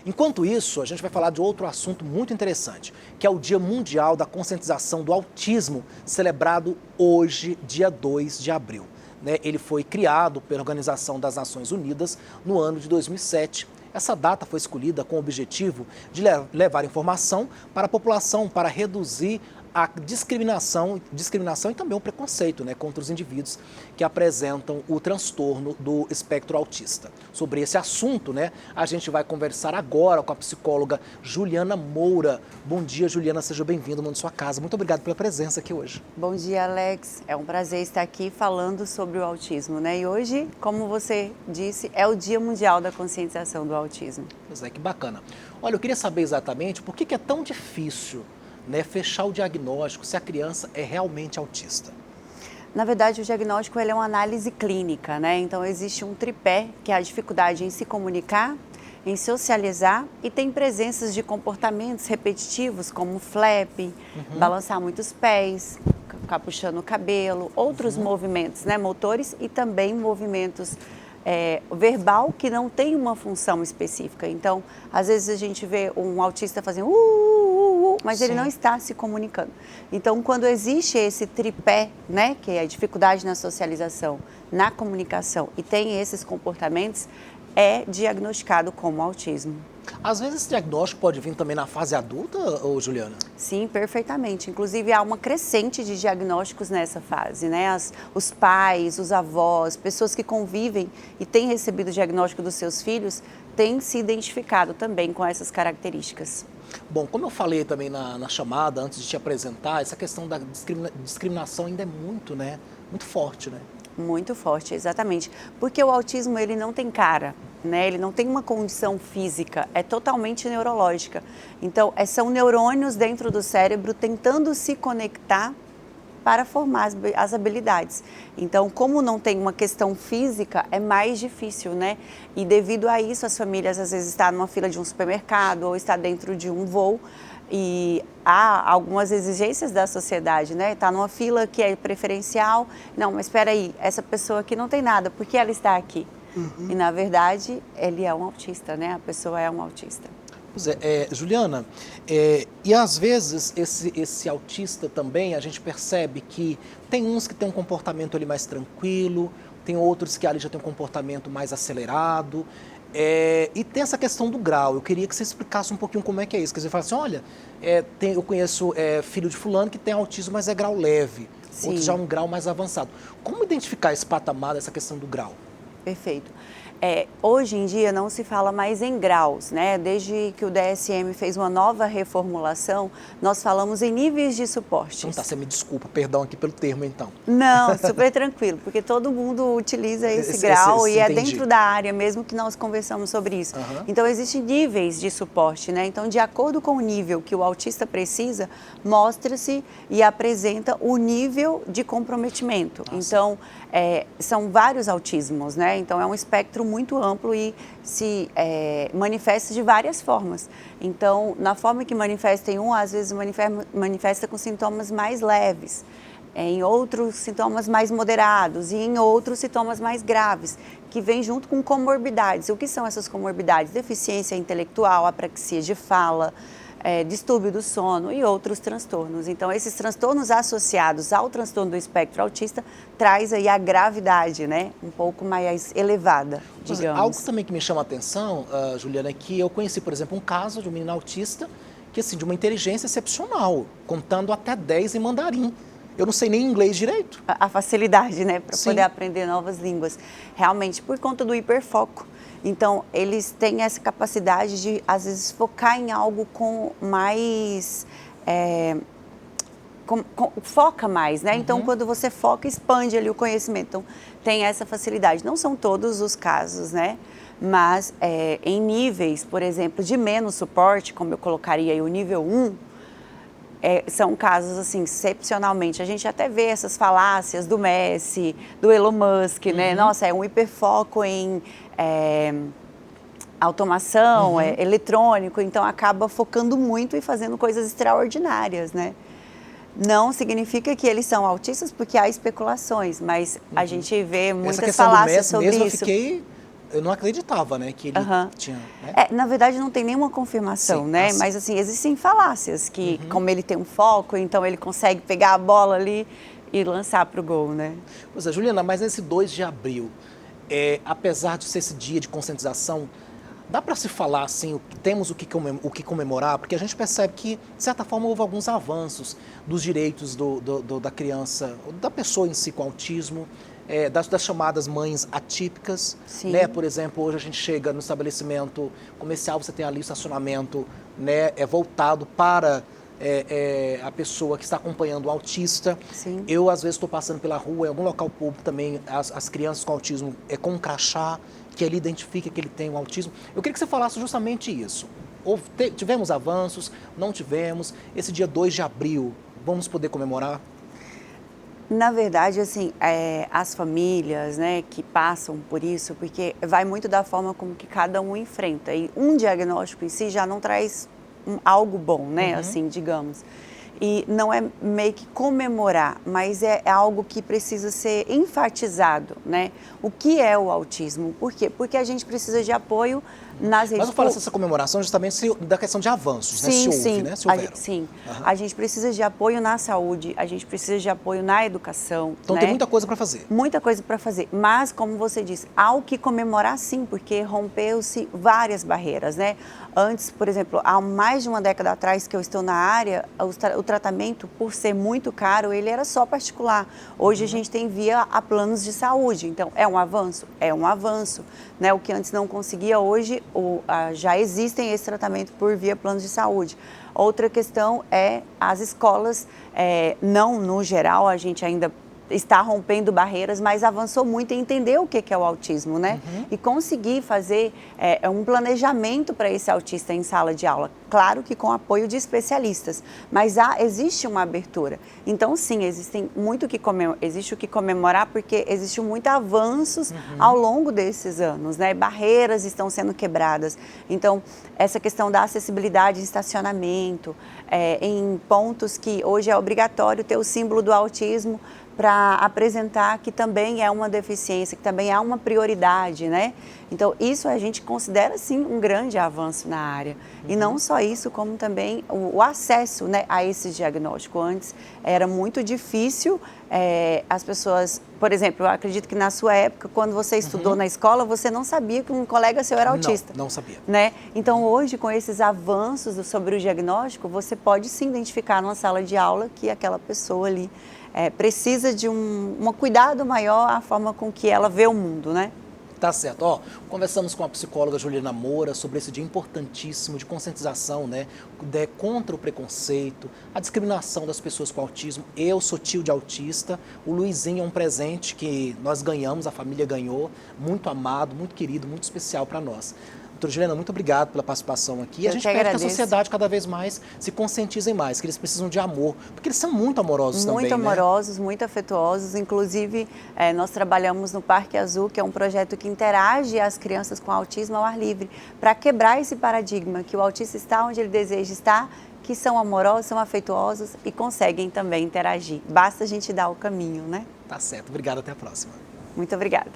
Enquanto isso, a gente vai falar de outro assunto muito interessante, que é o Dia Mundial da Conscientização do Autismo, celebrado hoje, dia 2 de abril. Ele foi criado pela Organização das Nações Unidas no ano de 2007. Essa data foi escolhida com o objetivo de levar informação para a população, para reduzir a discriminação e também o preconceito contra os indivíduos que apresentam o transtorno do espectro autista. Sobre esse assunto, a gente vai conversar agora com a psicóloga Juliana Moura. Bom dia, Juliana, seja bem-vinda ao Mundo Sua Casa. Muito obrigado pela presença aqui hoje. Bom dia, Alex. É um prazer estar aqui falando sobre o autismo, E hoje, como você disse, é o Dia Mundial da Conscientização do Autismo. Pois é, que bacana. Olha, eu queria saber exatamente por que é tão difícil fechar o diagnóstico se a criança é realmente autista. Na verdade, o diagnóstico ele é uma análise clínica, Então, existe um tripé, que é a dificuldade em se comunicar, em socializar e tem presenças de comportamentos repetitivos, como flap, balançar muito os pés, ficar puxando o cabelo, outros movimentos, motores e também movimentos verbal que não tem uma função específica. Então, às vezes a gente vê um autista fazendo mas ele não está se comunicando. Então, quando existe esse tripé, que é a dificuldade na socialização, na comunicação e tem esses comportamentos, é diagnosticado como autismo. Às vezes esse diagnóstico pode vir também na fase adulta, ou Juliana? Sim, perfeitamente. Inclusive, há uma crescente de diagnósticos nessa fase, os pais, os avós, pessoas que convivem e têm recebido o diagnóstico dos seus filhos, têm se identificado também com essas características. Bom, como eu falei também na chamada, antes de te apresentar, essa questão da discriminação ainda é muito forte, Muito forte, exatamente. Porque o autismo, ele não tem cara, Ele não tem uma condição física, é totalmente neurológica. Então, são neurônios dentro do cérebro tentando se conectar para formar as habilidades. Então, como não tem uma questão física, é mais difícil, E devido a isso, as famílias às vezes estão numa fila de um supermercado ou está dentro de um voo e há algumas exigências da sociedade, Está numa fila que é preferencial. Não, mas espera aí, essa pessoa aqui não tem nada, por que ela está aqui? E, na verdade, ele é um autista, A pessoa é um autista. Pois é, Juliana, e às vezes esse autista também, a gente percebe que tem uns que tem um comportamento ali mais tranquilo, tem outros que ali já tem um comportamento mais acelerado, e tem essa questão do grau. Eu queria que você explicasse um pouquinho como é que é isso. Quer dizer, fala assim, olha, eu conheço filho de fulano que tem autismo, mas é grau leve, outro já é um grau mais avançado. Como identificar esse patamar, essa questão do grau? Perfeito. Hoje em dia não se fala mais em graus, Desde que o DSM fez uma nova reformulação, nós falamos em níveis de suporte. Então tá, você me desculpa, perdão aqui pelo termo então. Não, super tranquilo, porque todo mundo utiliza esse grau e é dentro da área mesmo que nós conversamos sobre isso. Então existem níveis de suporte, Então, de acordo com o nível que o autista precisa, mostra-se e apresenta o nível de comprometimento. Então, são vários autismos, Então, é um espectro muito amplo e se manifesta de várias formas. Então, na forma que manifesta em um, às vezes manifesta com sintomas mais leves, em outros sintomas mais moderados e em outros sintomas mais graves, que vêm junto com comorbidades. O que são essas comorbidades? Deficiência intelectual, apraxia de fala, distúrbio do sono e outros transtornos. Então, esses transtornos associados ao transtorno do espectro autista traz aí a gravidade, um pouco mais elevada, digamos. Algo também que me chama a atenção, Juliana, é que eu conheci, por exemplo, um caso de um menino autista que, assim, de uma inteligência excepcional, contando até 10 em mandarim. Eu não sei nem inglês direito. A facilidade, para poder aprender novas línguas. Realmente, por conta do hiperfoco. Então, eles têm essa capacidade de, às vezes, focar em algo com mais... foca mais, Então, quando você foca, expande ali o conhecimento. Então, tem essa facilidade. Não são todos os casos, Mas, em níveis, por exemplo, de menos suporte, como eu colocaria aí o nível 1, são casos, assim, excepcionalmente. A gente até vê essas falácias do Messi, do Elon Musk, Nossa, é um hiperfoco em automação, eletrônico, então acaba focando muito e fazendo coisas extraordinárias, Não significa que eles são autistas, porque há especulações, mas a gente vê muitas falácias sobre isso. Eu fiquei eu não acreditava, né, que ele tinha... Né? Na verdade, não tem nenhuma confirmação, Sim, né? Mas, assim, existem falácias que, como ele tem um foco, então ele consegue pegar a bola ali e lançar para o gol, né? Pois é, Juliana, mas nesse 2 de abril, apesar de ser esse dia de conscientização, dá para se falar, assim, temos o que comemorar? Porque a gente percebe que, de certa forma, houve alguns avanços dos direitos da criança, da pessoa em si com autismo, das chamadas mães atípicas, né? Por exemplo, hoje a gente chega no estabelecimento comercial, você tem ali o estacionamento, né, voltado para a pessoa que está acompanhando o autista. Sim. Eu, às vezes, estou passando pela rua, em algum local público também, as crianças com autismo com um crachá, que ele identifica que ele tem um autismo. Eu queria que você falasse justamente isso. Tivemos avanços, não tivemos. Esse dia 2 de abril, vamos poder comemorar? Na verdade, assim, as famílias, né, que passam por isso, porque vai muito da forma como que cada um enfrenta. E um diagnóstico em si já não traz algo bom, né, assim, digamos. E não é meio que comemorar, mas é algo que precisa ser enfatizado, né? O que é o autismo? Por quê? Porque a gente precisa de apoio nas redes. Mas eu falo essa comemoração justamente da questão de avanços, né? Sim, se houve, sim. né? Se houveram. Sim. A gente precisa de apoio na saúde, a gente precisa de apoio na educação. Então, né? Tem muita coisa para fazer. Muita coisa para fazer. Mas, como você disse, há o que comemorar sim, porque rompeu-se várias barreiras, né? Antes, por exemplo, há mais de uma década atrás que eu estou na área, o tratamento, por ser muito caro, ele era só particular. Hoje a gente tem via a planos de saúde. Então, é um avanço? É um avanço. Né? O que antes não conseguia, hoje já existem esse tratamento por via planos de saúde. Outra questão é as escolas, não no geral, a gente ainda está rompendo barreiras, mas avançou muito em entender o que é o autismo, né? E conseguir fazer um planejamento para esse autista em sala de aula. Claro que com apoio de especialistas, mas existe uma abertura. Então, sim, existe o que comemorar, porque existem muitos avanços ao longo desses anos, né? Barreiras estão sendo quebradas. Então, essa questão da acessibilidade em estacionamento, em pontos que hoje é obrigatório ter o símbolo do autismo, para apresentar que também é uma deficiência, que também há uma prioridade, né? Então, isso a gente considera, sim, um grande avanço na área. E não só isso, como também o acesso, né, a esse diagnóstico. Antes era muito difícil as pessoas... Por exemplo, eu acredito que na sua época, quando você estudou na escola, você não sabia que um colega seu era autista. Não sabia. Né? Então, hoje, com esses avanços sobre o diagnóstico, você pode sim identificar numa sala de aula que aquela pessoa ali precisa de um cuidado maior à forma com que ela vê o mundo, né? Tá certo. Ó, conversamos com a psicóloga Juliana Moura sobre esse dia importantíssimo de conscientização, né, contra o preconceito, a discriminação das pessoas com autismo. Eu sou tio de autista, o Luizinho é um presente que nós ganhamos, a família ganhou, muito amado, muito querido, muito especial para nós. Doutora Juliana, muito obrigado pela participação aqui. A gente pede que a sociedade cada vez mais se conscientizem mais, que eles precisam de amor, porque eles são muito amorosos também, muito amorosos, né? Muito afetuosos. Inclusive, nós trabalhamos no Parque Azul, que é um projeto que interage as crianças com autismo ao ar livre, para quebrar esse paradigma que o autista está onde ele deseja estar, que são amorosos, são afetuosos e conseguem também interagir. Basta a gente dar o caminho, né? Tá certo. Obrigado, até a próxima. Muito obrigada.